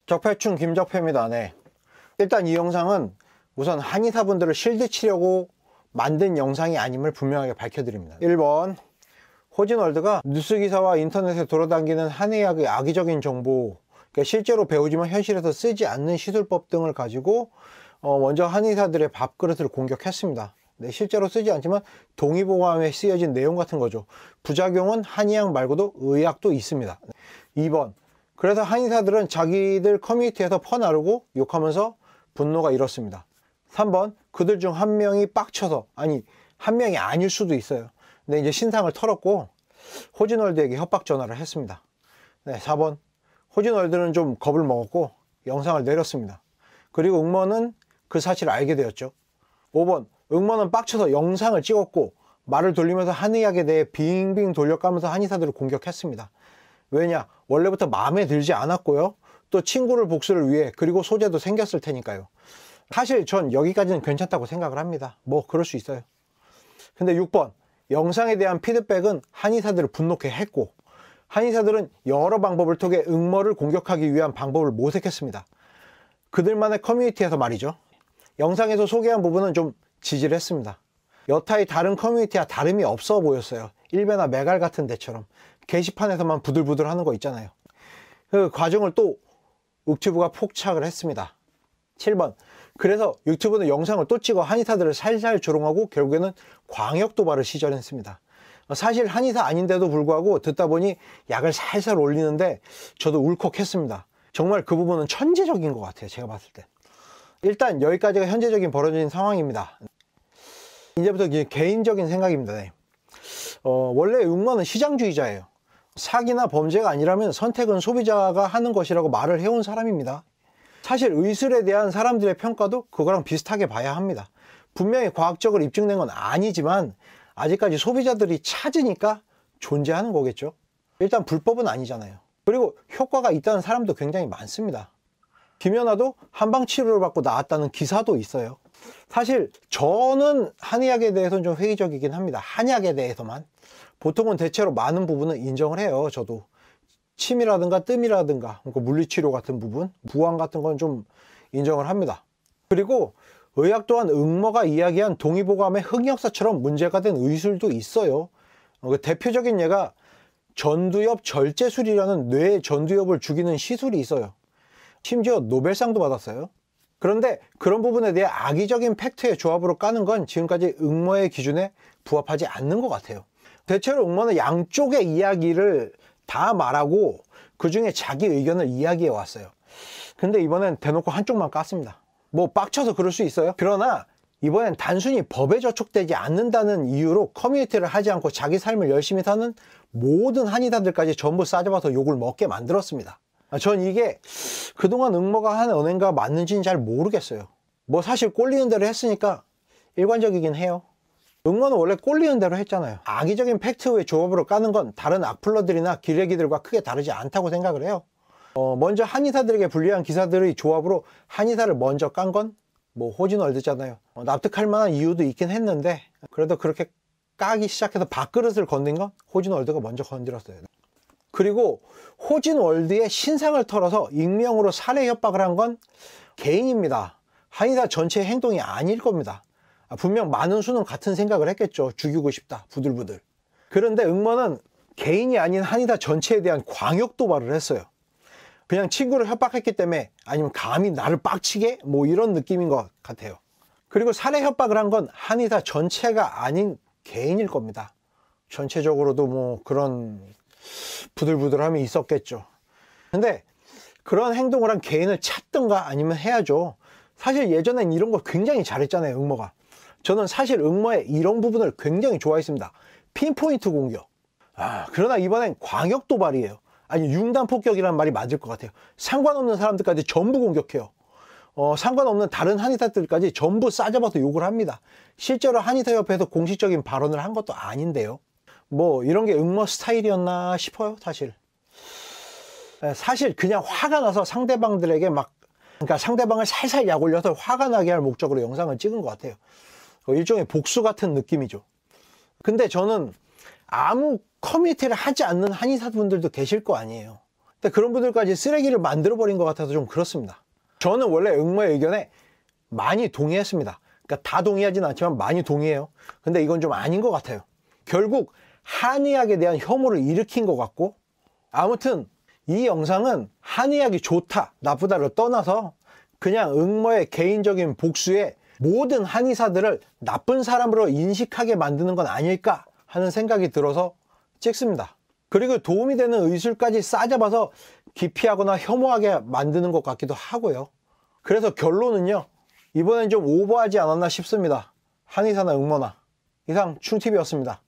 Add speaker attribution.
Speaker 1: 적폐충 김적폐입니다. 네. 일단 이 영상은 우선 한의사분들을 실드치려고 만든 영상이 아님을 분명하게 밝혀드립니다. 1번, 호진월드가 뉴스기사와 인터넷에 돌아다니는 한의학의 악의적인 정보, 그러니까 실제로 배우지만 현실에서 쓰지 않는 시술법 등을 가지고 먼저 한의사들의 밥그릇을 공격했습니다. 네, 실제로 쓰지 않지만 동의보감에 쓰여진 내용 같은 거죠. 부작용은 한의학 말고도 의학도 있습니다. 2번, 그래서 한의사들은 자기들 커뮤니티에서 퍼나르고 욕하면서 분노가 일었습니다. 3번, 그들 중 한 명이 빡쳐서, 아니 한 명이 아닐 수도 있어요. 근데 이제 신상을 털었고 호진월드에게 협박 전화를 했습니다. 네, 4번, 호진월드는 좀 겁을 먹었고 영상을 내렸습니다. 그리고 응모는 그 사실을 알게 되었죠. 5번, 응모는 빡쳐서 영상을 찍었고 말을 돌리면서 한의학에 대해 빙빙 돌려가면서 한의사들을 공격했습니다. 왜냐? 원래부터 마음에 들지 않았고요. 또 친구를 복수를 위해, 그리고 소재도 생겼을 테니까요. 사실 전 여기까지는 괜찮다고 생각을 합니다. 뭐 그럴 수 있어요. 근데 6번, 영상에 대한 피드백은 한의사들을 분노케 했고 한의사들은 여러 방법을 통해 응모를 공격하기 위한 방법을 모색했습니다. 그들만의 커뮤니티에서 말이죠. 영상에서 소개한 부분은 좀 지질했습니다. 여타의 다른 커뮤니티와 다름이 없어 보였어요. 일베나 메갈 같은 데처럼 게시판에서만 부들부들 하는 거 있잖아요. 그 과정을 또 유튜브가 포착을 했습니다. 7번, 그래서 유튜브는 영상을 또 찍어 한의사들을 살살 조롱하고 결국에는 광역 도발을 시전했습니다. 사실 한의사 아닌데도 불구하고 듣다 보니 약을 살살 올리는데 저도 울컥했습니다. 정말 그 부분은 천재적인 것 같아요. 제가 봤을 때. 일단 여기까지가 현재적인 벌어진 상황입니다. 이제부터 개인적인 생각입니다. 네. 원래 응모는 시장주의자예요. 사기나 범죄가 아니라면 선택은 소비자가 하는 것이라고 말을 해온 사람입니다. 사실 의술에 대한 사람들의 평가도 그거랑 비슷하게 봐야 합니다. 분명히 과학적으로 입증된 건 아니지만 아직까지 소비자들이 찾으니까 존재하는 거겠죠. 일단 불법은 아니잖아요. 그리고 효과가 있다는 사람도 굉장히 많습니다. 김연아도 한방치료를 받고 나았다는 기사도 있어요. 사실 저는 한의학에 대해서는 좀 회의적이긴 합니다. 한약에 대해서만. 보통은 대체로 많은 부분은 인정을 해요. 저도 침이라든가 뜸이라든가 물리치료 같은 부분, 부항 같은 건 좀 인정을 합니다. 그리고 의학 또한 응모가 이야기한 동의보감의 흑역사처럼 문제가 된 의술도 있어요. 대표적인 예가 전두엽 절제술이라는 뇌 전두엽을 죽이는 시술이 있어요. 심지어 노벨상도 받았어요. 그런데 그런 부분에 대해 악의적인 팩트의 조합으로 까는 건 지금까지 응모의 기준에 부합하지 않는 것 같아요. 대체로 응모는 양쪽의 이야기를 다 말하고 그 중에 자기 의견을 이야기해 왔어요. 근데 이번엔 대놓고 한쪽만 깠습니다. 뭐 빡쳐서 그럴 수 있어요. 그러나 이번엔 단순히 법에 저촉되지 않는다는 이유로 커뮤니티를 하지 않고 자기 삶을 열심히 사는 모든 한의사들까지 전부 싸잡아서 욕을 먹게 만들었습니다. 전 이게 그동안 응모가 한 언행가 맞는지는 잘 모르겠어요. 뭐 사실 꼴리는 대로 했으니까 일관적이긴 해요. 응모는 원래 꼴리는 대로 했잖아요. 악의적인 팩트의 조합으로 까는 건 다른 악플러들이나 기레기들과 크게 다르지 않다고 생각을 해요. 먼저 한의사들에게 불리한 기사들의 조합으로 한의사를 먼저 깐 건 뭐 호진월드잖아요. 납득할 만한 이유도 있긴 했는데 그래도 그렇게 까기 시작해서 밥그릇을 건든 건 호진월드가 먼저 건드렸어요. 그리고 호진월드의 신상을 털어서 익명으로 살해 협박을 한 건 개인입니다. 한의사 전체의 행동이 아닐 겁니다. 분명 많은 수는 같은 생각을 했겠죠. 죽이고 싶다, 부들부들. 그런데 응모는 개인이 아닌 한의사 전체에 대한 광역 도발을 했어요. 그냥 친구를 협박했기 때문에, 아니면 감히 나를 빡치게? 뭐 이런 느낌인 것 같아요. 그리고 살해 협박을 한 건 한의사 전체가 아닌 개인일 겁니다. 전체적으로도 뭐 그런 부들부들함이 있었겠죠. 근데 그런 행동을 한 개인을 찾든가 아니면 해야죠. 사실 예전엔 이런 거 굉장히 잘했잖아요, 응모가. 저는 사실 응모의 이런 부분을 굉장히 좋아했습니다. 핀포인트 공격. 그러나 이번엔 광역 도발이에요. 아니, 융단 폭격이라는 말이 맞을 것 같아요. 상관없는 사람들까지 전부 공격해요. 상관없는 다른 한의사들까지 전부 싸잡아서 욕을 합니다. 실제로 한의사협회에서 공식적인 발언을 한 것도 아닌데요. 뭐 이런 게 응모 스타일이었나 싶어요. 사실 그냥 화가 나서 상대방들에게 그러니까 상대방을 살살 약 올려서 화가 나게 할 목적으로 영상을 찍은 것 같아요. 일종의 복수 같은 느낌이죠. 근데 저는 아무 커뮤니티를 하지 않는 한의사분들도 계실 거 아니에요. 근데 그런 분들까지 쓰레기를 만들어 버린 것 같아서 좀 그렇습니다. 저는 원래 응모의 의견에 많이 동의했습니다. 그러니까 다 동의하진 않지만 많이 동의해요. 근데 이건 좀 아닌 것 같아요. 결국 한의학에 대한 혐오를 일으킨 것 같고, 아무튼 이 영상은 한의학이 좋다 나쁘다를 떠나서 그냥 응모의 개인적인 복수에 모든 한의사들을 나쁜 사람으로 인식하게 만드는 건 아닐까 하는 생각이 들어서 찍습니다. 그리고 도움이 되는 의술까지 싸잡아서 기피하거나 혐오하게 만드는 것 같기도 하고요. 그래서 결론은요, 이번엔 좀 오버하지 않았나 싶습니다. 한의사나 응모나. 이상 충TV였습니다.